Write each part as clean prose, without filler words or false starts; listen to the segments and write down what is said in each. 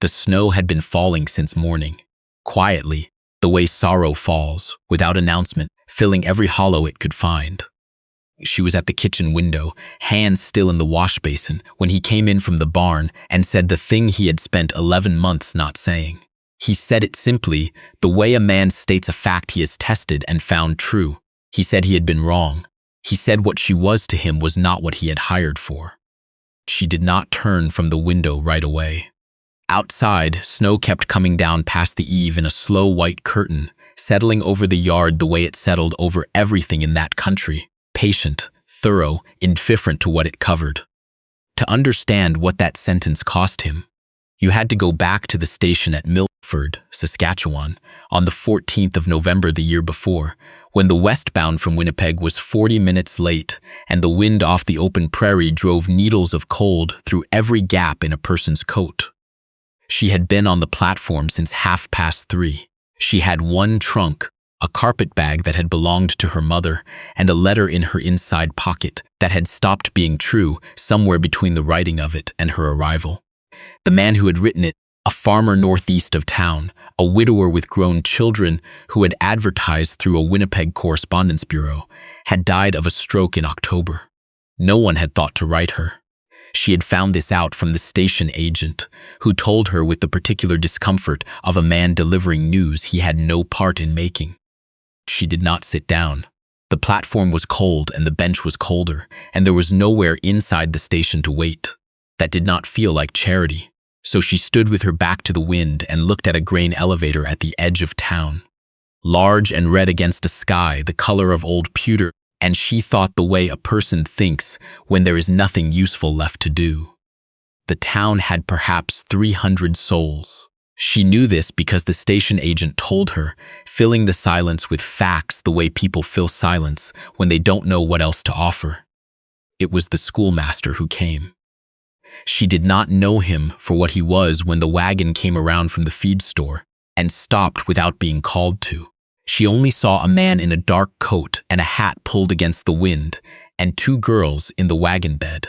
The snow had been falling since morning. Quietly, the way sorrow falls, without announcement, filling every hollow it could find. She was at the kitchen window, hands still in the wash basin, when he came in from the barn and said the thing he had spent 11 months not saying. He said it simply, the way a man states a fact he has tested and found true. He said he had been wrong. He said what she was to him was not what he had hired for. She did not turn from the window right away. Outside, snow kept coming down past the eave in a slow white curtain, settling over the yard the way it settled over everything in that country, patient, thorough, indifferent to what it covered. To understand what that sentence cost him, you had to go back to the station at Milford, Saskatchewan, on the 14th of November the year before, when the westbound from Winnipeg was 40 minutes late and the wind off the open prairie drove needles of cold through every gap in a person's coat. She had been on the platform since 3:30. She had one trunk, a carpet bag that had belonged to her mother, and a letter in her inside pocket that had stopped being true somewhere between the writing of it and her arrival. The man who had written it, a farmer northeast of town, a widower with grown children who had advertised through a Winnipeg correspondence bureau, had died of a stroke in October. No one had thought to write her. She had found this out from the station agent, who told her with the particular discomfort of a man delivering news he had no part in making. She did not sit down. The platform was cold and the bench was colder, and there was nowhere inside the station to wait. That did not feel like charity, so she stood with her back to the wind and looked at a grain elevator at the edge of town. Large and red against a sky the color of old pewter, and she thought the way a person thinks when there is nothing useful left to do. The town had perhaps 300 souls. She knew this because the station agent told her, filling the silence with facts the way people fill silence when they don't know what else to offer. It was the schoolmaster who came. She did not know him for what he was when the wagon came around from the feed store and stopped without being called to. She only saw a man in a dark coat and a hat pulled against the wind, and two girls in the wagon bed.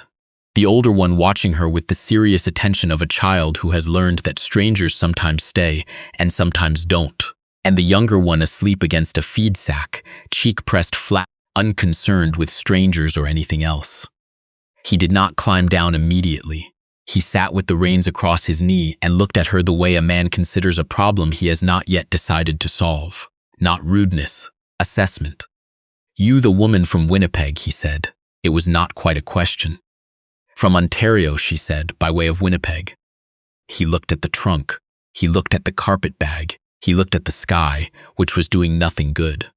The older one watching her with the serious attention of a child who has learned that strangers sometimes stay and sometimes don't, and the younger one asleep against a feed sack, cheek pressed flat, unconcerned with strangers or anything else. He did not climb down immediately. He sat with the reins across his knee and looked at her the way a man considers a problem he has not yet decided to solve. Not rudeness, assessment. You, the woman from Winnipeg, he said. It was not quite a question. From Ontario, she said, by way of Winnipeg. He looked at the trunk. He looked at the carpet bag. He looked at the sky, which was doing nothing good.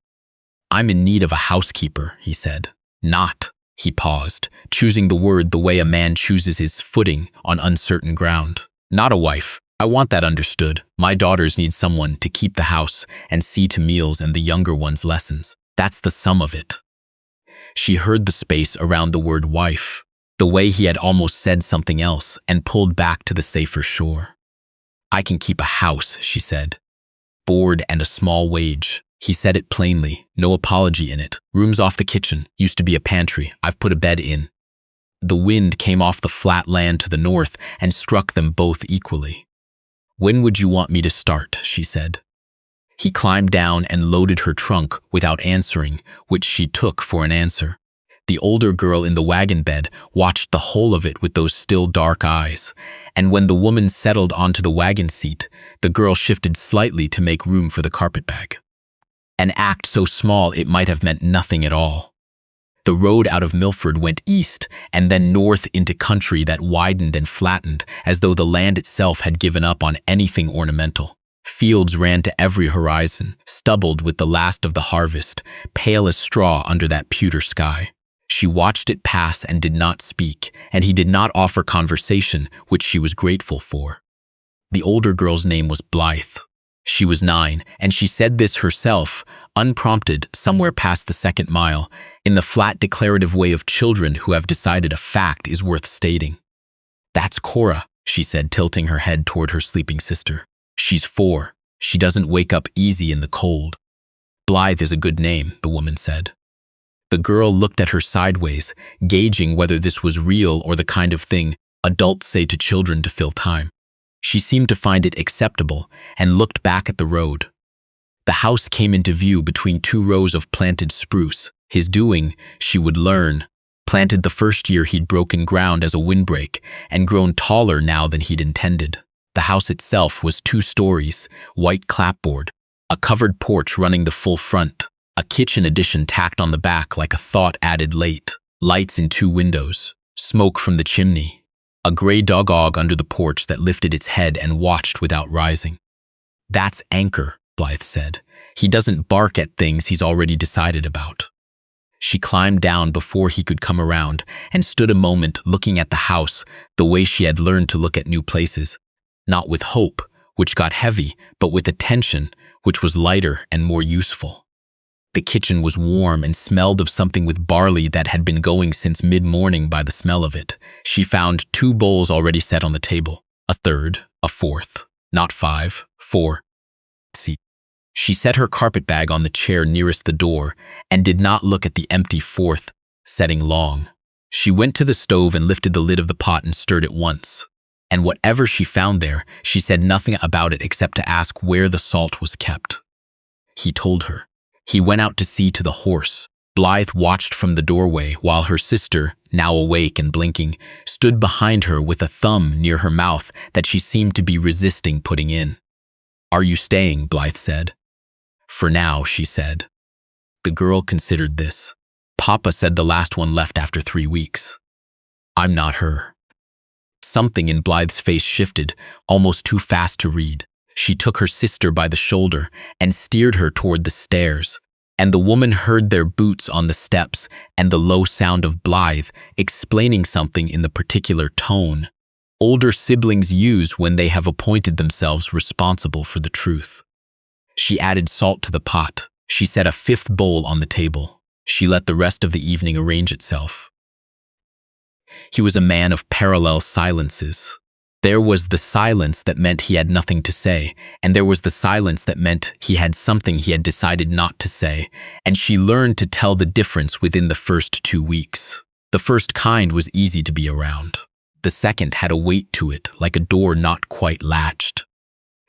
I'm in need of a housekeeper, he said. Not, he paused, choosing the word the way a man chooses his footing on uncertain ground. Not a wife. I want that understood. My daughters need someone to keep the house and see to meals and the younger one's lessons. That's the sum of it. She heard the space around the word wife, the way he had almost said something else, and pulled back to the safer shore. I can keep a house, she said. Board and a small wage. He said it plainly, no apology in it. Rooms off the kitchen, used to be a pantry. I've put a bed in. The wind came off the flat land to the north and struck them both equally. When would you want me to start, she said. He climbed down and loaded her trunk without answering, which she took for an answer. The older girl in the wagon bed watched the whole of it with those still dark eyes, and when the woman settled onto the wagon seat, the girl shifted slightly to make room for the carpetbag. An act so small it might have meant nothing at all. The road out of Milford went east and then north into country that widened and flattened as though the land itself had given up on anything ornamental. Fields ran to every horizon, stubbled with the last of the harvest, pale as straw under that pewter sky. She watched it pass and did not speak, and he did not offer conversation, which she was grateful for. The older girl's name was Blythe. She was 9, and she said this herself, unprompted, somewhere past the 2nd mile, in the flat declarative way of children who have decided a fact is worth stating. That's Cora, she said, tilting her head toward her sleeping sister. She's 4. She doesn't wake up easy in the cold. Blythe is a good name, the woman said. The girl looked at her sideways, gauging whether this was real or the kind of thing adults say to children to fill time. She seemed to find it acceptable and looked back at the road. The house came into view between two rows of planted spruce. His doing, she would learn. Planted the first year he'd broken ground as a windbreak and grown taller now than he'd intended. The house itself was 2 stories, white clapboard, a covered porch running the full front, a kitchen addition tacked on the back like a thought added late, lights in 2 windows, smoke from the chimney, a gray dog under the porch that lifted its head and watched without rising. "That's Anchor," Blythe said. "He doesn't bark at things he's already decided about." She climbed down before he could come around and stood a moment looking at the house the way she had learned to look at new places, not with hope, which got heavy, but with attention, which was lighter and more useful. The kitchen was warm and smelled of something with barley that had been going since mid-morning by the smell of it. She found 2 bowls already set on the table, a third, a fourth, not 5, 4. See. She set her carpetbag on the chair nearest the door and did not look at the empty 4th setting long. She went to the stove and lifted the lid of the pot and stirred it once. And whatever she found there, she said nothing about it except to ask where the salt was kept. He told her. He went out to see to the horse. Blythe watched from the doorway while her sister, now awake and blinking, stood behind her with a thumb near her mouth that she seemed to be resisting putting in. "Are you staying?" Blythe said. "For now," she said. The girl considered this. "Papa said the last one left after 3 weeks. I'm not her." Something in Blythe's face shifted, almost too fast to read. She took her sister by the shoulder and steered her toward the stairs, and the woman heard their boots on the steps and the low sound of Blythe explaining something in the particular tone older siblings use when they have appointed themselves responsible for the truth. She added salt to the pot. She set a 5th bowl on the table. She let the rest of the evening arrange itself. He was a man of parallel silences. There was the silence that meant he had nothing to say, and there was the silence that meant he had something he had decided not to say, and she learned to tell the difference within the first 2 weeks. The first kind was easy to be around. The second had a weight to it, like a door not quite latched.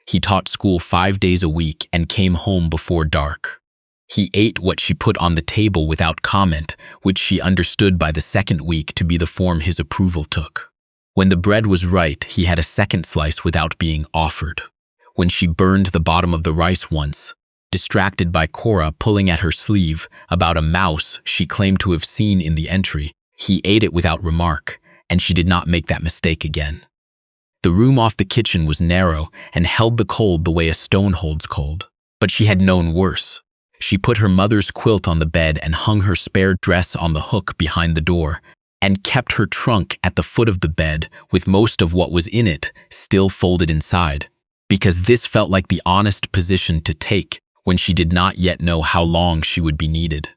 He taught school 5 days a week and came home before dark. He ate what she put on the table without comment, which she understood by the second week to be the form his approval took. When the bread was right, he had a second slice without being offered. When she burned the bottom of the rice once, distracted by Cora pulling at her sleeve about a mouse she claimed to have seen in the entry, he ate it without remark, and she did not make that mistake again. The room off the kitchen was narrow and held the cold the way a stone holds cold, but she had known worse. She put her mother's quilt on the bed and hung her spare dress on the hook behind the door, and kept her trunk at the foot of the bed with most of what was in it still folded inside, because this felt like the honest position to take when she did not yet know how long she would be needed.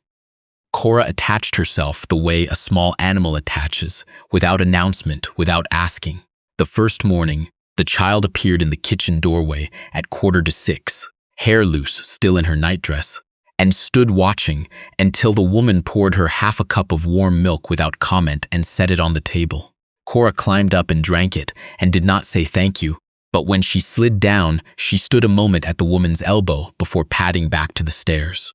Cora attached herself the way a small animal attaches, without announcement, without asking. The first morning, the child appeared in the kitchen doorway at 5:45, hair loose, still in her nightdress, and stood watching until the woman poured her half a cup of warm milk without comment and set it on the table. Cora climbed up and drank it and did not say thank you, but when she slid down, she stood a moment at the woman's elbow before padding back to the stairs.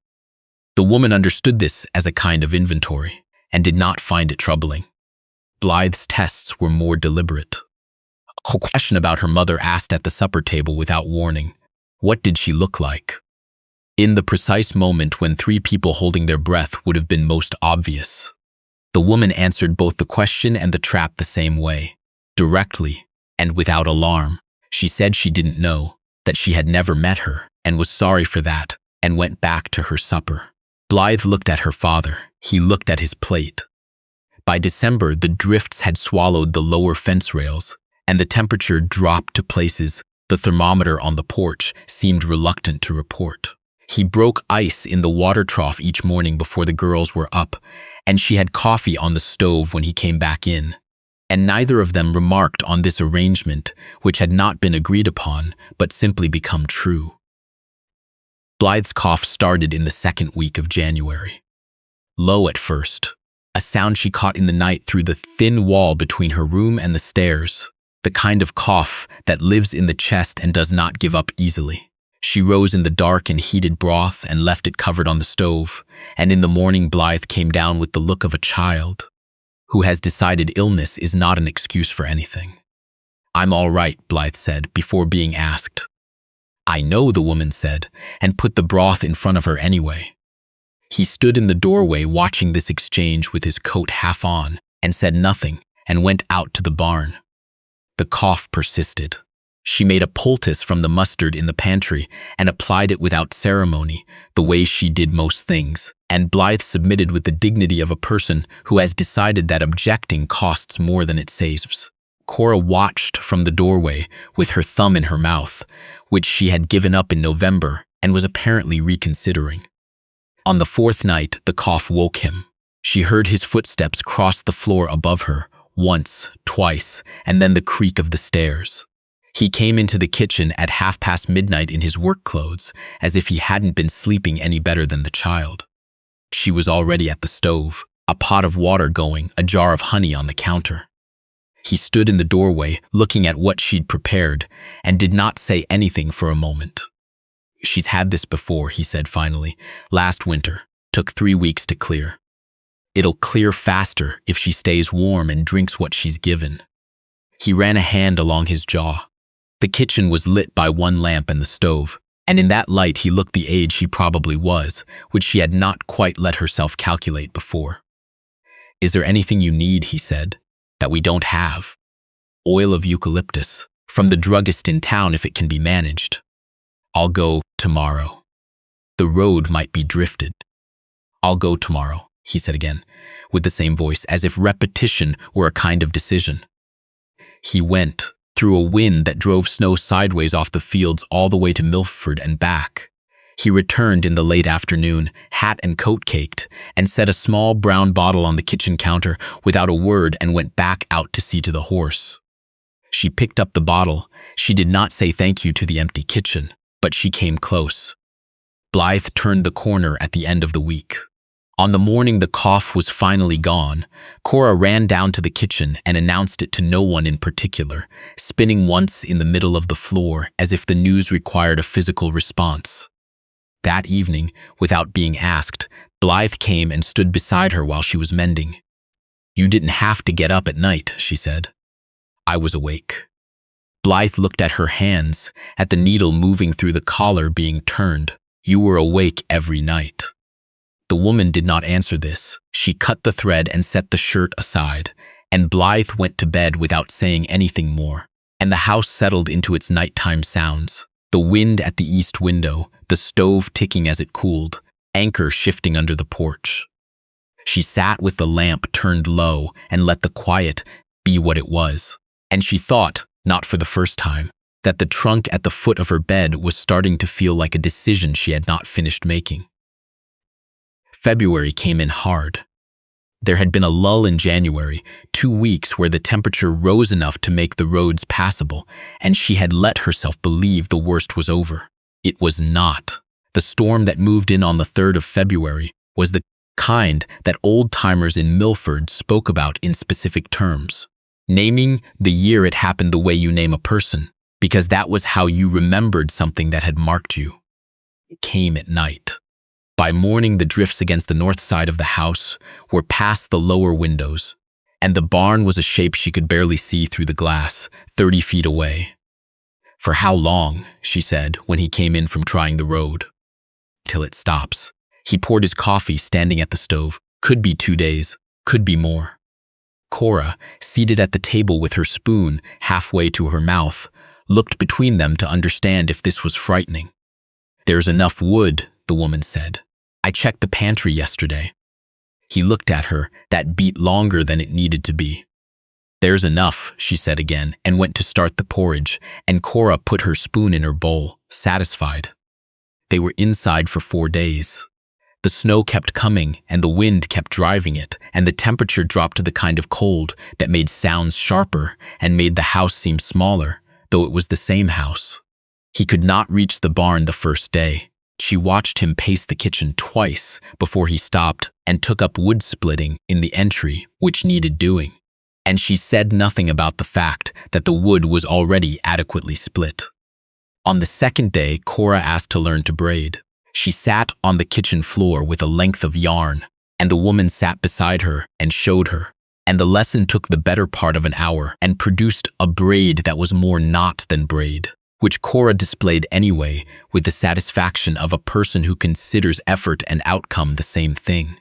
The woman understood this as a kind of inventory and did not find it troubling. Blythe's tests were more deliberate. A question about her mother asked at the supper table without warning. What did she look like? In the precise moment when 3 people holding their breath would have been most obvious. The woman answered both the question and the trap the same way, directly and without alarm. She said she didn't know, that she had never met her, and was sorry for that, and went back to her supper. Blythe looked at her father. He looked at his plate. By December, the drifts had swallowed the lower fence rails, and the temperature dropped to places the thermometer on the porch seemed reluctant to report. He broke ice in the water trough each morning before the girls were up, and she had coffee on the stove when he came back in. And neither of them remarked on this arrangement, which had not been agreed upon, but simply become true. Blythe's cough started in the 2nd week of January. Low at first, a sound she caught in the night through the thin wall between her room and the stairs. the kind of cough that lives in the chest and does not give up easily. She rose in the dark and heated broth and left it covered on the stove, and in the morning Blythe came down with the look of a child who has decided illness is not an excuse for anything. "I'm all right," Blythe said, before being asked. "I know," the woman said, and put the broth in front of her anyway. He stood in the doorway watching this exchange with his coat half on, and said nothing, and went out to the barn. The cough persisted. She made a poultice from the mustard in the pantry and applied it without ceremony, the way she did most things, and Blythe submitted with the dignity of a person who has decided that objecting costs more than it saves. Cora watched from the doorway with her thumb in her mouth, which she had given up in November and was apparently reconsidering. On the fourth night, the cough woke him. She heard his footsteps cross the floor above her, once, twice, and then the creak of the stairs. He came into the kitchen at midnight in his work clothes, as if he hadn't been sleeping any better than the child. She was already at the stove, a pot of water going, a jar of honey on the counter. He stood in the doorway, looking at what she'd prepared, and did not say anything for a moment. "She's had this before," he said finally. "Last winter. Took 3 weeks to clear. It'll clear faster if she stays warm and drinks what she's given." He ran a hand along his jaw. The kitchen was lit by one lamp and the stove, and in that light he looked the age he probably was, which she had not quite let herself calculate before. "Is there anything you need," he said, "that we don't have?" "Oil of eucalyptus, from the druggist in town if it can be managed." "I'll go tomorrow." The road might be drifted. "I'll go tomorrow," he said again, with the same voice, as if repetition were a kind of decision. He went, through a wind that drove snow sideways off the fields all the way to Milford and back. He returned in the late afternoon, hat and coat caked, and set a small brown bottle on the kitchen counter without a word and went back out to see to the horse. She picked up the bottle. She did not say thank you to the empty kitchen, but she came close. Blythe turned the corner at the end of the week. On the morning the cough was finally gone, Cora ran down to the kitchen and announced it to no one in particular, spinning once in the middle of the floor as if the news required a physical response. That evening, without being asked, Blythe came and stood beside her while she was mending. "You didn't have to get up at night," she said. "I was awake." Blythe looked at her hands, at the needle moving through the collar being turned. "You were awake every night." The woman did not answer this. She cut the thread and set the shirt aside, and Blythe went to bed without saying anything more, and the house settled into its nighttime sounds. The wind at the east window, the stove ticking as it cooled, anchor shifting under the porch. She sat with the lamp turned low and let the quiet be what it was, and she thought, not for the first time, that the trunk at the foot of her bed was starting to feel like a decision she had not finished making. February came in hard. There had been a lull in January, 2 weeks where the temperature rose enough to make the roads passable, and she had let herself believe the worst was over. It was not. The storm that moved in on the 3rd of February was the kind that old-timers in Milford spoke about in specific terms, naming the year it happened the way you name a person, because that was how you remembered something that had marked you. It came at night. By morning, the drifts against the north side of the house were past the lower windows, and the barn was a shape she could barely see through the glass, 30 feet away. "For how long?" she said when he came in from trying the road. "Till it stops." He poured his coffee standing at the stove. "Could be 2 days, could be more." Cora, seated at the table with her spoon halfway to her mouth, looked between them to understand if this was frightening. "There's enough wood," the woman said. "I checked the pantry yesterday." He looked at her. That beat longer than it needed to be. "There's enough," she said again, and went to start the porridge, and Cora put her spoon in her bowl, satisfied. They were inside for 4 days. The snow kept coming, and the wind kept driving it, and the temperature dropped to the kind of cold that made sounds sharper and made the house seem smaller, though it was the same house. He could not reach the barn the first day. She watched him pace the kitchen twice before he stopped and took up wood splitting in the entry, which needed doing. and she said nothing about the fact that the wood was already adequately split. On the second day, Cora asked to learn to braid. She sat on the kitchen floor with a length of yarn, and the woman sat beside her and showed her. And the lesson took the better part of an hour and produced a braid that was more knot than braid, which Cora displayed anyway with the satisfaction of a person who considers effort and outcome the same thing.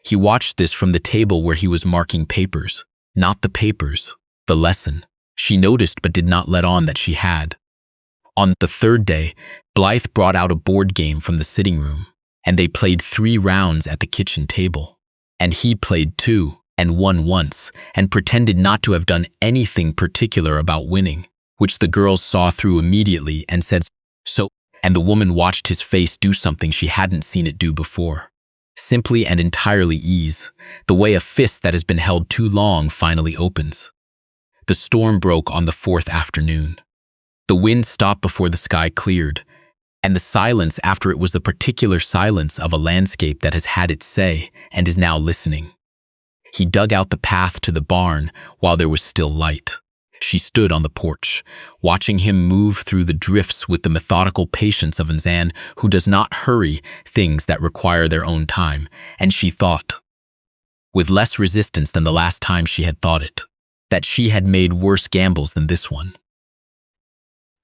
He watched this from the table where he was marking papers. Not the papers, the lesson. She noticed but did not let on that she had. On the third day, Blythe brought out a board game from the sitting room, and they played 3 rounds at the kitchen table. And he played 2, and won once, and pretended not to have done anything particular about winning, which the girls saw through immediately and said, "So," and the woman watched his face do something she hadn't seen it do before. Simply and entirely ease, the way a fist that has been held too long finally opens. The storm broke on the 4th afternoon. The wind stopped before the sky cleared, and the silence after it was the particular silence of a landscape that has had its say and is now listening. He dug out the path to the barn while there was still light. She stood on the porch, watching him move through the drifts with the methodical patience of a man who does not hurry things that require their own time, and she thought, with less resistance than the last time she had thought it, that she had made worse gambles than this one.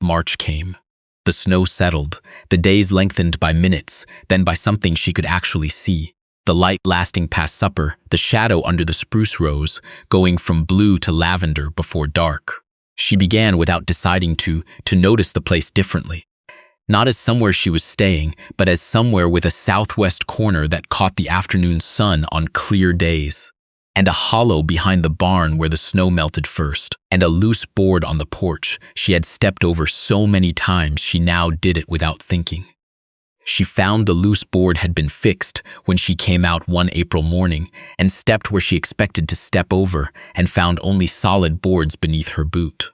March came. The snow settled, the days lengthened by minutes, then by something she could actually see. The light lasting past supper, the shadow under the spruce rose, going from blue to lavender before dark. She began without deciding to notice the place differently. Not as somewhere she was staying, but as somewhere with a southwest corner that caught the afternoon sun on clear days. And a hollow behind the barn where the snow melted first, and a loose board on the porch she had stepped over so many times she now did it without thinking. She found the loose board had been fixed when she came out one April morning and stepped where she expected to step over and found only solid boards beneath her boot.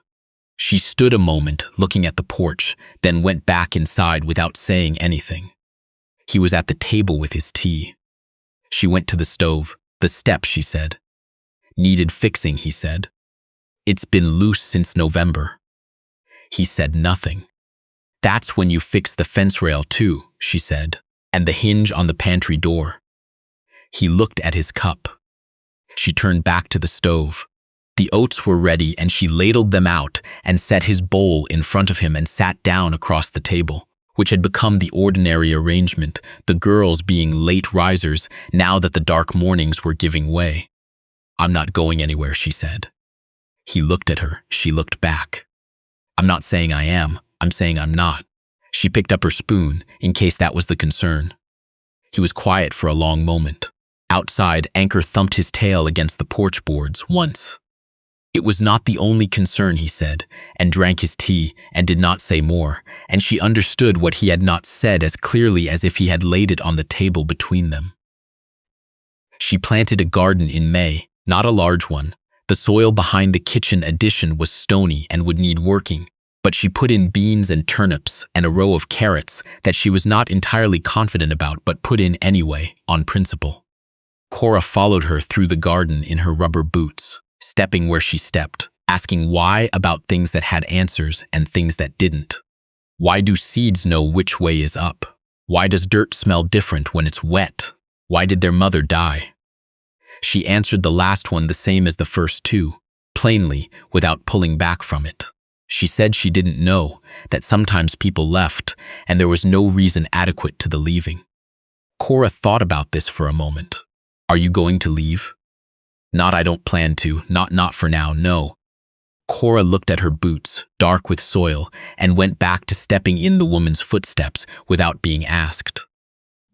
She stood a moment looking at the porch, then went back inside without saying anything. He was at the table with his tea. She went to the stove. "The step," she said. "Needed fixing," he said. "It's been loose since November." He said nothing. "That's when you fix the fence rail too," she said, "and the hinge on the pantry door." He looked at his cup. She turned back to the stove. The oats were ready and she ladled them out and set his bowl in front of him and sat down across the table, which had become the ordinary arrangement, the girls being late risers now that the dark mornings were giving way. "I'm not going anywhere," she said. He looked at her. She looked back. "I'm not saying I am. I'm saying I'm not." She picked up her spoon, in case that was the concern. He was quiet for a long moment. Outside, Anchor thumped his tail against the porch boards once. It was not the only concern, he said, and drank his tea, and did not say more, and she understood what he had not said as clearly as if he had laid it on the table between them. She planted a garden in May, not a large one. The soil behind the kitchen addition was stony and would need working, but she put in beans and turnips and a row of carrots that she was not entirely confident about but put in anyway, on principle. Cora followed her through the garden in her rubber boots, stepping where she stepped, asking why about things that had answers and things that didn't. Why do seeds know which way is up? Why does dirt smell different when it's wet? Why did their mother die? She answered the last one the same as the first two, plainly, without pulling back from it. She said she didn't know, that sometimes people left, and there was no reason adequate to the leaving. Cora thought about this for a moment. "Are you going to leave?" "Not I don't plan to, not for now, no." Cora looked at her boots, dark with soil, and went back to stepping in the woman's footsteps without being asked.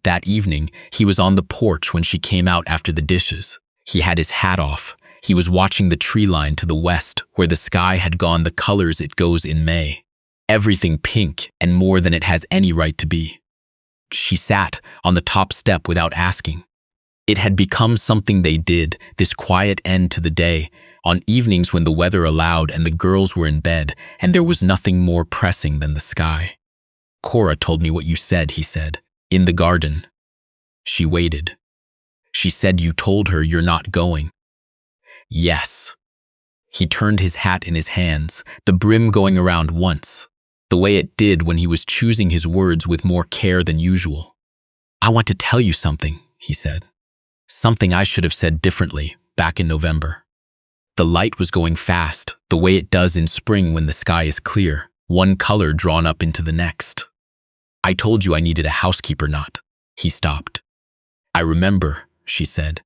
That evening, he was on the porch when she came out after the dishes. He had his hat off. He was watching the tree line to the west, where the sky had gone the colors it goes in May. Everything pink and more than it has any right to be. She sat on the top step without asking. It had become something they did, this quiet end to the day, on evenings when the weather allowed and the girls were in bed, and there was nothing more pressing than the sky. "Cora told me what you said," he said, "in the garden." She waited. "She said you told her you're not going." "Yes." He turned his hat in his hands, the brim going around once, the way it did when he was choosing his words with more care than usual. "I want to tell you something," he said. "Something I should have said differently back in November." The light was going fast, the way it does in spring when the sky is clear, one color drawn up into the next. "I told you I needed a housekeeper knot." He stopped. "I remember," she said.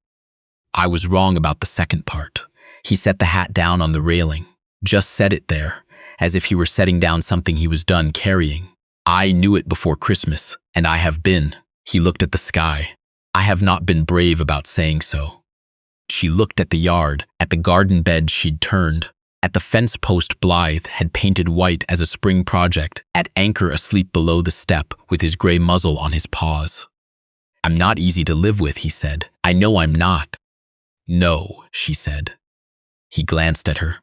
"I was wrong about the second part." He set the hat down on the railing, just set it there, as if he were setting down something he was done carrying. "I knew it before Christmas, and I have been." He looked at the sky. "I have not been brave about saying so." She looked at the yard, at the garden bed she'd turned, at the fence post Blythe had painted white as a spring project, at Anchor asleep below the step with his gray muzzle on his paws. "I'm not easy to live with," he said. "I know I'm not." "No," she said. He glanced at her.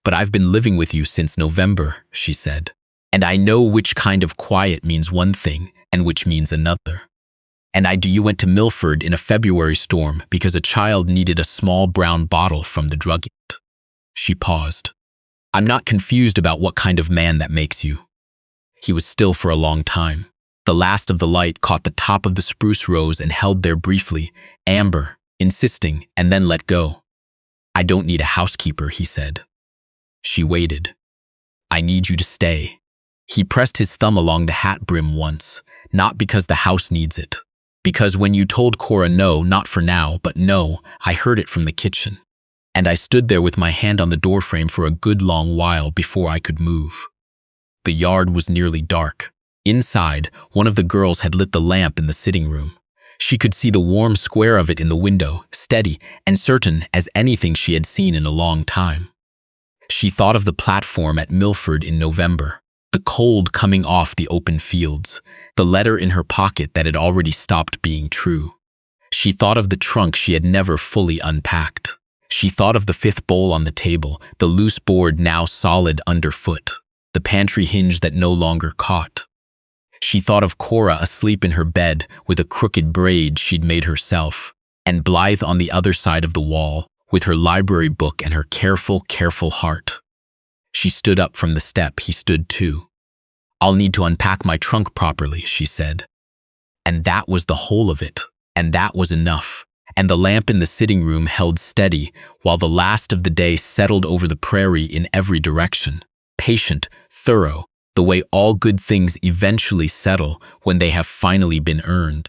"But I've been living with you since November," she said. "And I know which kind of quiet means one thing and which means another. And you went to Milford in a February storm because a child needed a small brown bottle from the druggist." She paused. "I'm not confused about what kind of man that makes you." He was still for a long time. The last of the light caught the top of the spruce rose and held there briefly, amber, insisting, and then let go. "I don't need a housekeeper," he said. She waited. "I need you to stay." He pressed his thumb along the hat brim once, not because the house needs it. "Because when you told Cora no, not for now, but no, I heard it from the kitchen. And I stood there with my hand on the doorframe for a good long while before I could move." The yard was nearly dark. Inside, one of the girls had lit the lamp in the sitting room. She could see the warm square of it in the window, steady and certain as anything she had seen in a long time. She thought of the platform at Milford in November, the cold coming off the open fields, the letter in her pocket that had already stopped being true. She thought of the trunk she had never fully unpacked. She thought of the fifth bowl on the table, the loose board now solid underfoot, the pantry hinge that no longer caught. She thought of Cora asleep in her bed with a crooked braid she'd made herself, and Blythe on the other side of the wall with her library book and her careful, careful heart. She stood up from the step. He stood too. "I'll need to unpack my trunk properly," she said. And that was the whole of it, and that was enough. And the lamp in the sitting room held steady while the last of the day settled over the prairie in every direction, patient, thorough, the way all good things eventually settle when they have finally been earned.